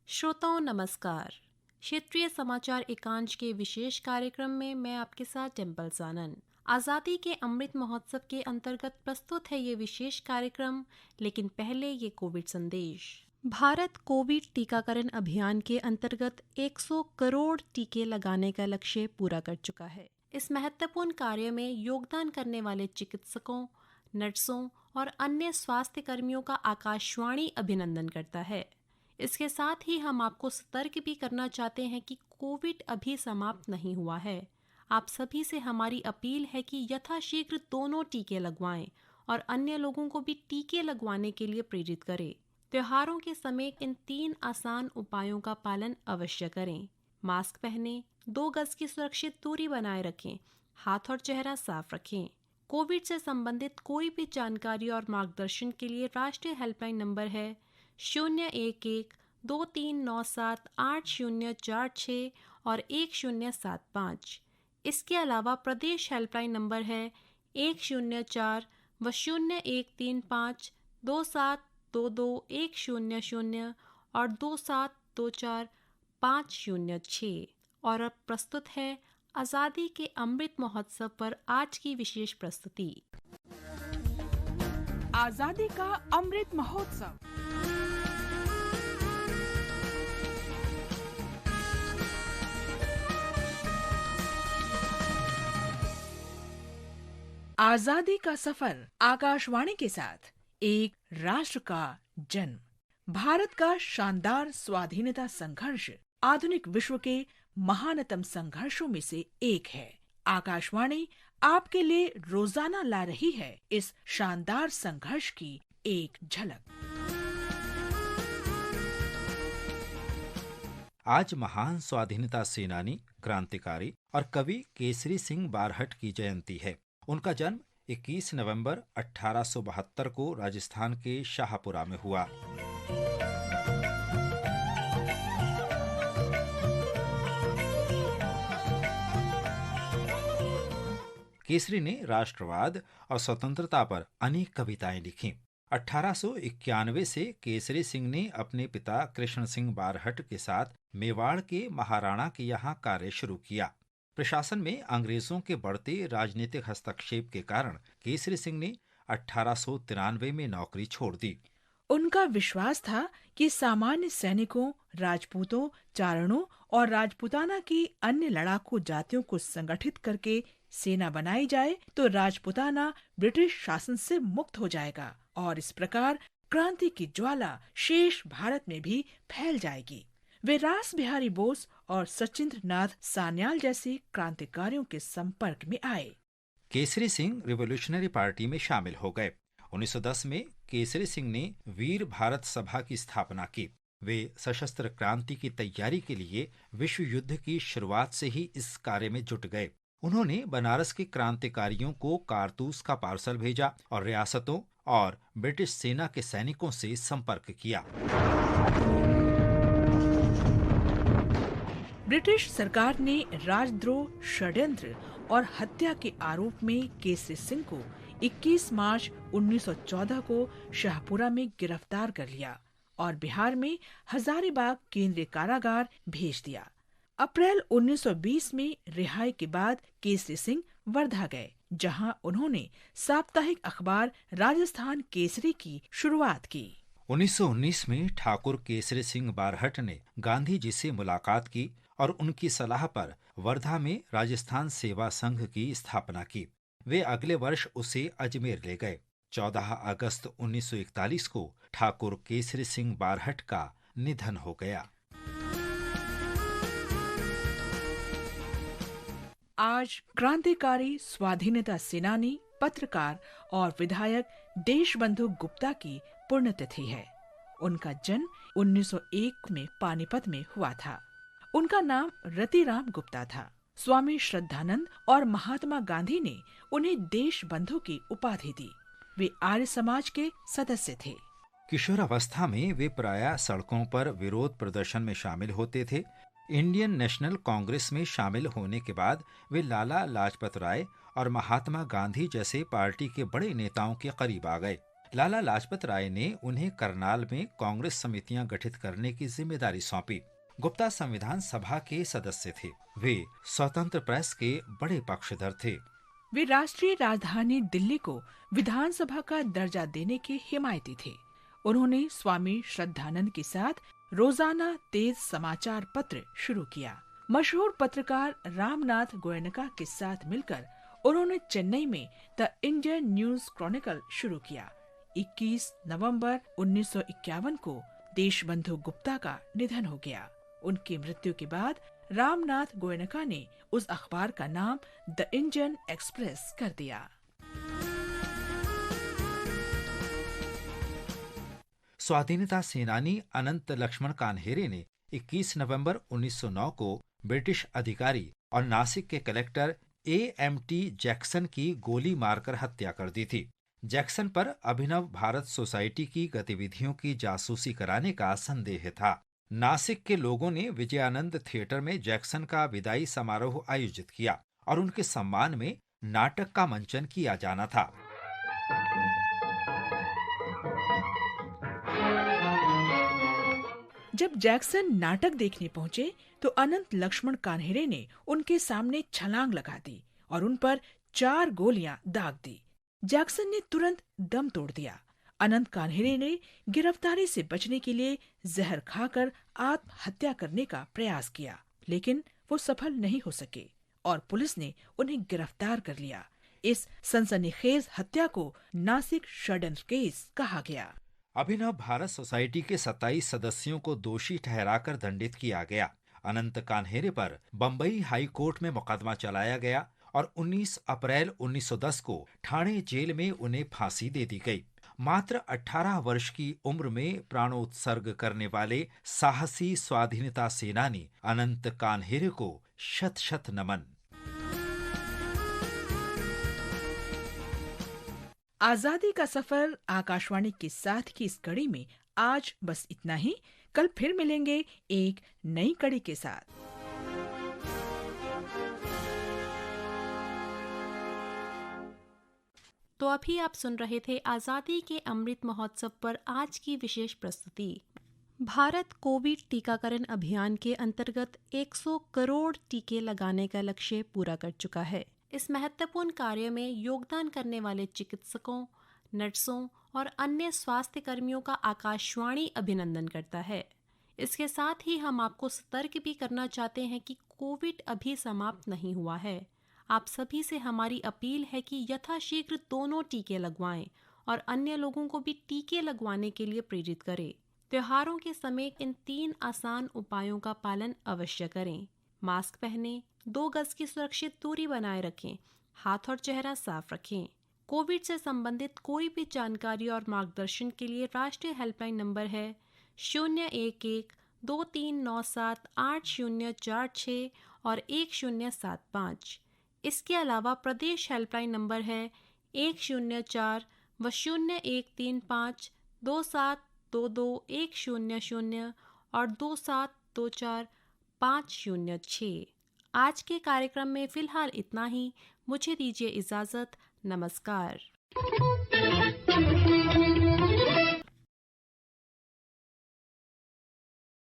श्रोताओं नमस्कार। क्षेत्रीय समाचार एकांश के विशेष कार्यक्रम में मैं आपके साथ टेम्पल सानन। आज़ादी के अमृत महोत्सव के अंतर्गत प्रस्तुत है ये विशेष कार्यक्रम, लेकिन पहले ये कोविड संदेश। भारत कोविड टीकाकरण अभियान के अंतर्गत 100 करोड़ टीके लगाने का लक्ष्य पूरा कर चुका है। इस महत्वपूर्ण कार्य में योगदान करने वाले चिकित्सकों, नर्सों और अन्य स्वास्थ्य कर्मियों का आकाशवाणी अभिनंदन करता है। इसके साथ ही हम आपको सतर्क भी करना चाहते हैं कि कोविड अभी समाप्त नहीं हुआ है। आप सभी से हमारी अपील है कि यथाशीघ्र दोनों टीके लगवाएं और अन्य लोगों को भी टीके लगवाने के लिए प्रेरित करें। त्योहारों के समय इन 3 आसान उपायों का पालन अवश्य करें। मास्क पहनें, 2 गज की सुरक्षित दूरी बनाए रखें, हाथ और चेहरा साफ रखें। कोविड से संबंधित कोई भी जानकारी और मार्गदर्शन के लिए राष्ट्रीय हेल्पलाइन नंबर है 011-2397-8046 और 1075। इसके अलावा प्रदेश हेल्पलाइन नंबर है 104 व 0135-2722-100 और 2724-506। और अब प्रस्तुत है आज़ादी के अमृत महोत्सव पर आज की विशेष प्रस्तुति। आज़ादी का अमृत महोत्सव। आजादी का सफर आकाशवाणी के साथ एक राष्ट्र का जन्म। भारत का शानदार स्वाधीनता संघर्ष आधुनिक विश्व के महानतम संघर्षों में से एक है। आकाशवाणी आपके लिए रोजाना ला रही है इस शानदार संघर्ष की एक झलक। आज महान स्वाधीनता सेनानी, क्रांतिकारी और कवि केसरी सिंह बारहट की जयंती है। उनका जन्म 21 नवंबर 1872 को राजस्थान के शाहपुरा में हुआ। केसरी ने राष्ट्रवाद और स्वतंत्रता पर अनेक कविताएं लिखीं। 1891 से केसरी सिंह ने अपने पिता कृष्ण सिंह बारहट के साथ मेवाड़ के महाराणा के यहाँ कार्य शुरू किया। प्रशासन में अंग्रेजों के बढ़ते राजनीतिक हस्तक्षेप के कारण केसरी सिंह ने 1893 में नौकरी छोड़ दी। उनका विश्वास था कि सामान्य सैनिकों, राजपूतों, चारणों और राजपूताना की अन्य लड़ाकू जातियों को संगठित करके सेना बनाई जाए तो राजपूताना ब्रिटिश शासन से मुक्त हो जाएगा और इस प्रकार क्रांति की ज्वाला शेष भारत में भी फैल जाएगी। वे रास बिहारी बोस और सचिंद्र नाथ सान्याल जैसे क्रांतिकारियों के संपर्क में आए। केसरी सिंह रिवोल्यूशनरी पार्टी में शामिल हो गए। 1910 में केसरी सिंह ने वीर भारत सभा की स्थापना की। वे सशस्त्र क्रांति की तैयारी के लिए विश्व युद्ध की शुरुआत से ही इस कार्य में जुट गए। उन्होंने बनारस के क्रांतिकारियों को कारतूस का पार्सल भेजा और रियासतों और ब्रिटिश सेना के सैनिकों से संपर्क किया। ब्रिटिश सरकार ने राजद्रोह, षड्यंत्र और हत्या के आरोप में केसरी सिंह को 21 मार्च 1914 को शाहपुरा में गिरफ्तार कर लिया और बिहार में हजारीबाग केंद्रीय कारागार भेज दिया। अप्रैल 1920 में रिहाई के बाद केसरी सिंह वर्धा गए, जहां उन्होंने साप्ताहिक अखबार राजस्थान केसरी की शुरुआत की। 1919 में ठाकुर केसरी सिंह बारहट ने गांधी जी से मुलाकात की और उनकी सलाह पर वर्धा में राजस्थान सेवा संघ की स्थापना की। वे अगले वर्ष उसे अजमेर ले गए। 14 अगस्त 1941 को ठाकुर केसरी सिंह बारहट का निधन हो गया। आज क्रांतिकारी, स्वाधीनता सेनानी, पत्रकार और विधायक देशबंधु गुप्ता की पुण्यतिथि है। उनका जन्म 1901 में पानीपत में हुआ था। उनका नाम रतिराम गुप्ता था। स्वामी श्रद्धानंद और महात्मा गांधी ने उन्हें देशबंधु की उपाधि दी। वे आर्य समाज के सदस्य थे। किशोरावस्था में वे प्रायः सड़कों पर विरोध प्रदर्शन में शामिल होते थे। इंडियन नेशनल कांग्रेस में शामिल होने के बाद वे लाला लाजपत राय और महात्मा गांधी जैसे पार्टी के बड़े नेताओं के करीब आ गए। लाला लाजपत राय ने उन्हें करनाल में कांग्रेस समितियां गठित करने की जिम्मेदारी सौंपी। गुप्ता संविधान सभा के सदस्य थे। वे स्वतंत्र प्रेस के बड़े पक्षधर थे। वे राष्ट्रीय राजधानी दिल्ली को विधानसभा का दर्जा देने के हिमायती थे। उन्होंने स्वामी श्रद्धानंद के साथ रोजाना तेज समाचार पत्र शुरू किया। मशहूर पत्रकार रामनाथ गोयनका के साथ मिलकर उन्होंने चेन्नई में द इंडियन न्यूज क्रॉनिकल शुरू किया। 21 नवंबर 1951 को देशबंधु गुप्ता का निधन हो गया। उनकी मृत्यु के बाद रामनाथ गोयनका ने उस अखबार का नाम द इंडियन एक्सप्रेस कर दिया। स्वाधीनता सेनानी अनंत लक्ष्मण कान्हेरे ने 21 नवंबर 1909 को ब्रिटिश अधिकारी और नासिक के कलेक्टर A.M.T. जैक्सन की गोली मारकर हत्या कर दी थी। जैक्सन पर अभिनव भारत सोसाइटी की गतिविधियों की जासूसी कराने का संदेह था। नासिक के लोगों ने विजयानंद थिएटर में जैक्सन का विदाई समारोह आयोजित किया और उनके सम्मान में नाटक का मंचन किया जाना था। जब जैक्सन नाटक देखने पहुंचे तो अनंत लक्ष्मण कान्हेरे ने उनके सामने छलांग लगा दी और उन पर 4 गोलियां दाग दी। जैक्सन ने तुरंत दम तोड़ दिया। अनंत कान्हेरे ने गिरफ्तारी से बचने के लिए जहर खाकर आत्महत्या करने का प्रयास किया, लेकिन वो सफल नहीं हो सके और पुलिस ने उन्हें गिरफ्तार कर लिया। इस सनसनीखेज हत्या को नासिक षड्यंत्र केस कहा गया। अभिनव भारत सोसाइटी के 27 सदस्यों को दोषी ठहराकर दंडित किया गया। अनंत कान्हेरे पर बम्बई हाई कोर्ट में मुकदमा चलाया गया और 19 अप्रैल 1910 को ठाणे जेल में उन्हें फांसी दे दी गई। मात्र 18 वर्ष की उम्र में प्राणोत्सर्ग करने वाले साहसी स्वाधीनता सेनानी अनंत कान्हेरे को शत शत नमन। आजादी का सफर आकाशवाणी के साथ की इस कड़ी में आज बस इतना ही। कल फिर मिलेंगे एक नई कड़ी के साथ। तो अभी आप सुन रहे थे आजादी के अमृत महोत्सव पर आज की विशेष प्रस्तुति। भारत कोविड टीकाकरण अभियान के अंतर्गत 100 करोड़ टीके लगाने का लक्ष्य पूरा कर चुका है। इस महत्वपूर्ण कार्य में योगदान करने वाले चिकित्सकों, नर्सों और अन्य स्वास्थ्य कर्मियों का आकाशवाणी अभिनंदन करता है। इसके साथ ही हम आपको सतर्क भी करना चाहते हैं कि कोविड अभी समाप्त नहीं हुआ है। आप सभी से हमारी अपील है कि यथाशीघ्र दोनों टीके लगवाएं और अन्य लोगों को भी टीके लगवाने के लिए प्रेरित करें। त्योहारों के समय इन 3 आसान उपायों का पालन अवश्य करें। मास्क पहनें, 2 गज की सुरक्षित दूरी बनाए रखें, हाथ और चेहरा साफ रखें। कोविड से संबंधित कोई भी जानकारी और मार्गदर्शन के लिए राष्ट्रीय हेल्पलाइन नंबर है 011-2397-8046 और 1075। इसके अलावा प्रदेश हेल्पलाइन नंबर है 104 व 0135 2722 और 2724 506। आज के कार्यक्रम में फिलहाल इतना ही। मुझे दीजिए इजाजत। नमस्कार।